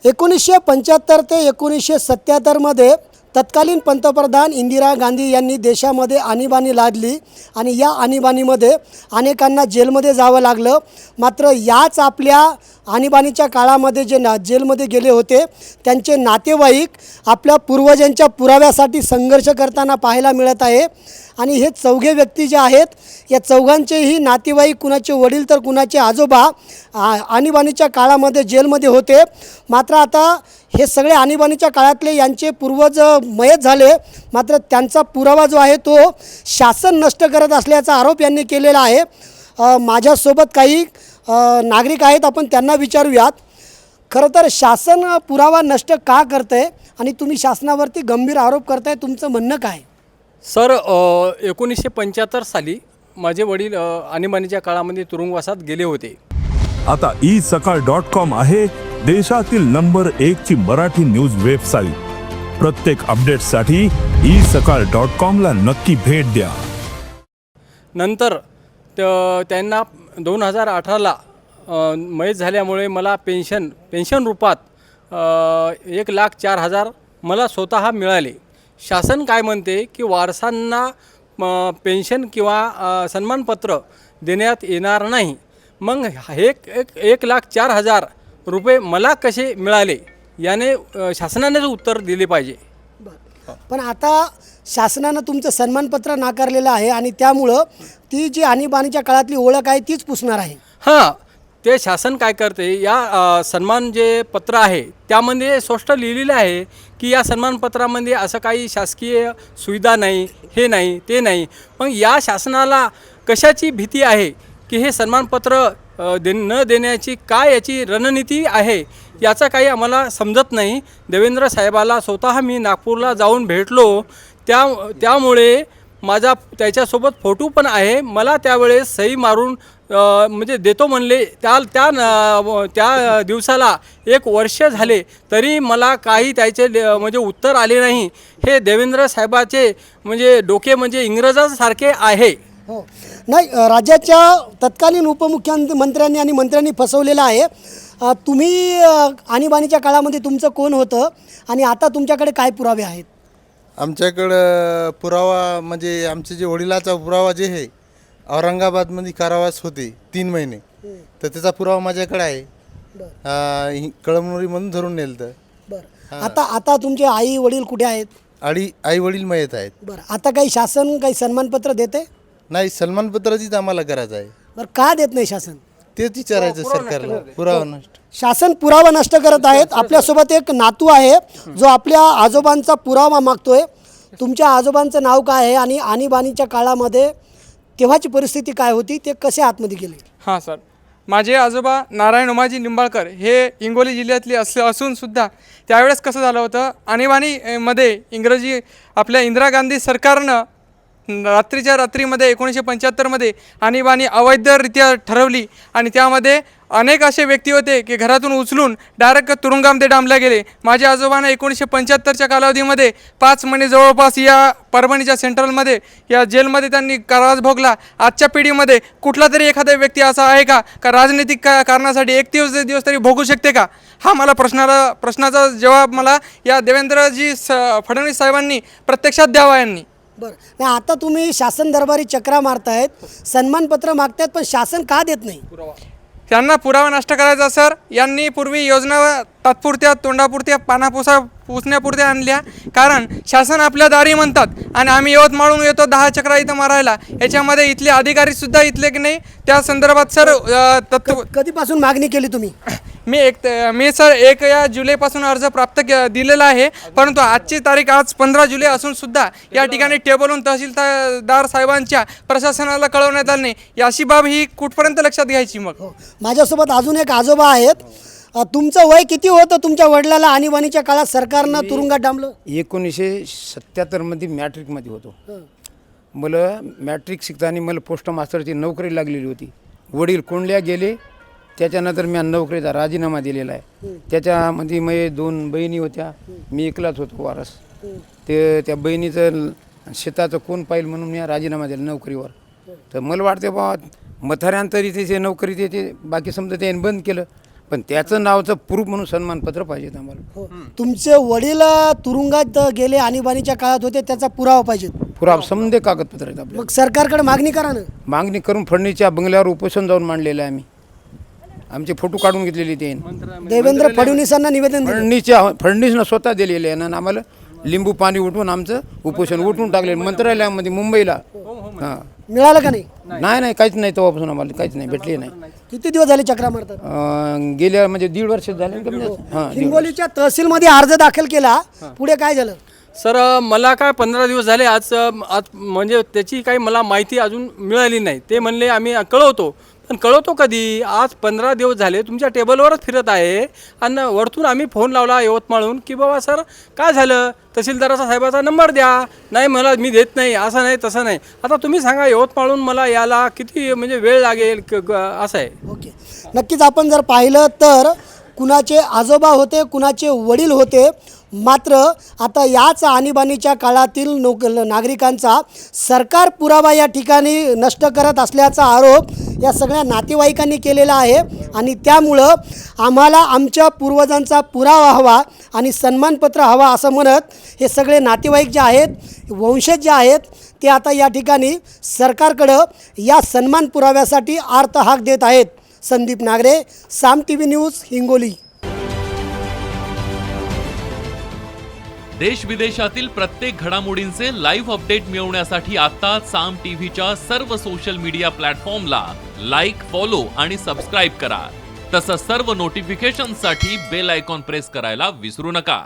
1975 ते 1977 तत्कालीन पंतप्रधान इंदिरा गांधी यांनी देशामध्ये आणीबाणी लादली आणि या आणीबाणीमध्ये अनेकांना जेलमध्ये जावं लागलं। मात्र याच आपल्या आणीबाणीच्या काळामध्ये जे जेलमध्ये गेले होते त्यांचे नातेवाईक आपल्या पूर्वजांच्या पुराव्यासाठी संघर्ष करताना पाहायला मिळत आहे। आणि हे चौघे व्यक्ती जे आहेत या चौघांचेही नातेवाईक, कुणाचे वडील तर कुणाचे आजोबा आणीबाणीच्या काळामध्ये जेलमध्ये होते। मात्र आता हे सगळे आणीबाणीच्या काळातले यांचे पूर्वज मयत झाले, मात्र त्यांचा पुरावा जो आहे तो शासन नष्ट करत असल्याचा आरोप यांनी केलेला आहे। माझ्यासोबत काही नागरिक आहेत, आपण त्यांना विचारूयात। खरं तर शासन पुरावा नष्ट का करतंय आणि तुम्ही शासनावरती गंभीर आरोप करताय, तुमचं म्हणणं काय? सर 1975 साली माझे वडील आणीबाणीच्या काळामध्ये तुरुंगवासात गेले होते। आता isakal.com आहे देशातील नंबर 1 ची मराठी न्यूज वेबसाईट। प्रत्येक अपडेटसाठी isakal.com ला नक्की भेट द्या। नंतर त्यांना 2018ला मयत झाल्यामुळे मला पेन्शन रूपात 1,04,000 मला स्वतः मिळाले। शासन काय म्हणते की वारसांना पेन्शन किंवा सन्मानपत्र देण्यात येणार नाही। मग 1,04,000 रुपये मला कसे मिळाले याने शासनानेच उत्तर दिले पाहिजे। पण आता शासनानं तुमचं सन्मानपत्र नाकारलेलं आहे आणि त्यामुळं ती जी आणीबाणीच्या काळातली ओळख आहे तीच पुसणार आहे। हां, ते शासन काय करते, या सन्मान जे पत्र आहे त्यामध्ये स्पष्ट लिहिलेलं आहे की या सन्मानपत्रामध्ये असं काही शासकीय सुविधा नाही, हे नाही ते नाही। पण या शासनाला कशाची भीती आहे की हे सन्मानपत्र न देण्याची काय याची रणनीती आहे याचा काही आम्हाला समजत नाही। देवेंद्र साहेबाला स्वतः मी नागपूरला जाऊन भेटलो, त्यामुळे माझा त्याच्यासोबत फोटो पण आहे। मला त्यावेळेस सही मारून म्हणजे देतो म्हणले। त्या दिवसाला 1 वर्ष झाले तरी मला काही त्याचे म्हणजे उत्तर आले नाही। हे देवेंद्र साहेबाचे म्हणजे डोके म्हणजे इंग्रजांसारखे आहे। हो, नाही, राज्याच्या तत्कालीन उपमुख्यमंत्र्यांनी आणि मंत्र्यांनी फसवलेलं आहे। तुम्ही आणीबाणीच्या काळामध्ये तुमचं कोण होतं आणि आता तुमच्याकडे काय पुरावे आहेत? आमच्याकडं पुरावा म्हणजे आमचे जे वडिलाचा पुरावा जे आहे, औरंगाबादमध्ये कारावास होते 3 महिने, तर त्याचा पुरावा माझ्याकडे आहे। कळमनुरीमधून धरून नेलं तर। बरं, आता तुमचे आई वडील कुठे आहेत? आई वडील मयत आहेत। बरं, आता काही शासन काही सन्मानपत्र देते? नाही, सन्मानपत्राचीच आम्हाला गरज आहे। बरं, का देत नाही शासन? तेच विचारायचं सरकारला। पुरावा नष्ट, शासन पुरावा नष्ट करत आहेत। आपल्यासोबत एक नातू आहे जो आपल्या आजोबांचा पुरावा मागतोय। तुमच्या आजोबांचं नाव काय आहे आणि आणीबाणीच्या काळामध्ये तेव्हाची परिस्थिती काय होती, ते कसे आतमध्ये गेले? हां सर, माझे आजोबा नारायण उमाजी निंबाळकर हे हिंगोली जिल्ह्यातले असून सुद्धा त्यावेळेस कसं झालं होतं, आणीबाणीमध्ये आपल्या इंदिरा गांधी सरकारनं रात्रीच्या रात्रीमध्ये 1975मध्ये आणीबाणी अवैधरित्या ठरवली आणि त्यामध्ये अनेक असे व्यक्ती होते की घरातून उचलून डायरेक्ट तुरुंगामध्ये डांबले गेले। माझ्या आजोबांना 1975च्या कालावधीमध्ये 5 महिने जवळपास या परभणीच्या सेंट्रलमध्ये या जेलमध्ये त्यांनी कारावास भोगला। आजच्या पिढीमध्ये कुठला तरी एखादा व्यक्ती असा आहे का राजनैतिक कारणासाठी 1 दिवस तरी भोगू शकते का? हा मला प्रश्नाचा जवाब मला या देवेंद्रजी फडणवीस साहेबांनी प्रत्यक्षात द्यावा यांनी। बरं, नाही, आता तुम्ही शासन दरबारी चक्रा मारतायत, सन्मानपत्र मागतायत, पण शासन का देत नाही? त्यांना पुरावा नष्ट करायचा सर। यांनी पूर्वी योजना तात्पुरत्या तोंडापुरत्या पुसण्यापुरत्या आणल्या, कारण शासन आपल्या दारी म्हणतात आणि आम्ही यवतमाळहून येतो 10 चक्रा इथं मारायला। याच्यामध्ये इथले अधिकारीसुद्धा इथले की नाही त्या संदर्भात सर कधीपासून मागणी केली तुम्ही? मी सर 1 जुलैपासून अर्ज प्राप्त दिलेला आहे, परंतु आजची तारीख आज 15 जुलै असून सुद्धा या ठिकाणी टेबलहून तहसीलदार साहेबांच्या प्रशासनाला कळवण्यात आले नाही। याची बाब ही कुठपर्यंत लक्षात घ्यायची? मग माझ्यासोबत अजून एक आजोबा आहेत। तुमचं वय किती होतं तुमच्या वडिलाला आणीबाणीच्या काळात सरकारनं तुरुंगात डांबलं? 1977मध्ये मॅट्रिकमध्ये होतो। मला मॅट्रिक शिकताना मला पोस्ट मास्टरची नोकरी लागलेली होती। वडील कोंडल्या गेले, त्याच्यानंतर मी नोकरीचा राजीनामा दिलेला आहे। त्याच्यामध्ये मी 2 बहिणी होत्या, मी एकलाच होतो वारस। त्या बहिणीचं शेताचं कोण पाहिलं म्हणून मी राजीनामा दिला नोकरीवर। तर मला वाटते बाबा म्हाताऱ्यांतरी त्याचे नोकरी ते बाकी समजा त्याने बंद केलं, पण त्याचं नावाचं प्रूफ म्हणून सन्मानपत्र पाहिजे आम्हाला. हो. तुमचे वडील तुरुंगात गेले आणीबाणीच्या काळात होते, त्याचा पुरावा पाहिजे. पुरावा समजे कागदपत्र आहेत आपले. मग सरकारकडे मागणी करा ना. मागणी करून फडणीसच्या बंगल्यावर उपोषण जाऊन मांडलेलं आहे आम्ही. आमचे फोटो काढून घेतलेले ते देवेंद्र फडणवीसांना निवेदन दिलं. फडणवीसनं स्वतः दिलेले आहे ना आम्हाला. लिंबू पाणी उठवून आमचं उपोषण उठून टाकले मंत्रालयामध्ये मुंबईला. हां, मिळालं का नाही? नाही काहीच नाही तेव्हापासून आम्हाला काहीच नाही भेटले नाही. किती दिवस झाले चक्रा मारतात? गेल्या म्हणजे 1.5 वर्ष झाले ना कमी जास्त. हां, हिंगोलीच्या तहसीलमध्ये अर्ज दाखल केला, पुढे काय झालं? सर मला काय 15 दिवस झाले आज म्हणजे त्याची काही मला माहिती अजून मिळाली नाही. ते म्हणले आम्ही कळवतो, पण कळवतो कधी? आज 15 दिवस झाले तुमच्या टेबलवरच फिरत आहे. आणि वरतून आम्ही फोन लावला यवतमाळहून की बाबा सर काय झालं, तहसीलदाराचा साहेबाचा नंबर द्या. नाही मला मी देत नाही, असं नाही तसं नाही. आता तुम्ही सांगा यवतमाळहून मला याला किती म्हणजे वेळ लागेल असं आहे. ओके, नक्कीच आपण जर पाहिलं तर कुणाचे आजोबा होते, कुणाचे वडील होते, मात्र आता याच आणीबाणीच्या काळातील नागरिकांचा सरकार पुरावा या ठिकाणी नष्ट करत असल्याचा आरोप या सगळ्या नातेवाईकांनी केलेला आहे. आणि त्यामुळं आम्हाला आमच्या पूर्वजांचा पुरावा हवा आणि सन्मानपत्र हवा असं म्हणत हे सगळे नातेवाईक जे आहेत, वंशज जे आहेत, ते आता या ठिकाणी सरकारकडं या सन्मान पुराव्यासाठी आर्त हाक देत आहेत. संदीप नागरे, साम TV न्यूज, हिंगोली. देश विदेशातील प्रत्येक घडामोडींचे लाईव्ह अपडेट मिळवण्यासाठी आता साम टीव्हीच्या सर्व सोशल मीडिया प्लॅटफॉर्मला लाईक, फॉलो आणि सबस्क्राईब करा. तसंच सर्व नोटिफिकेशनसाठी बेल आयकॉन प्रेस करायला विसरू नका.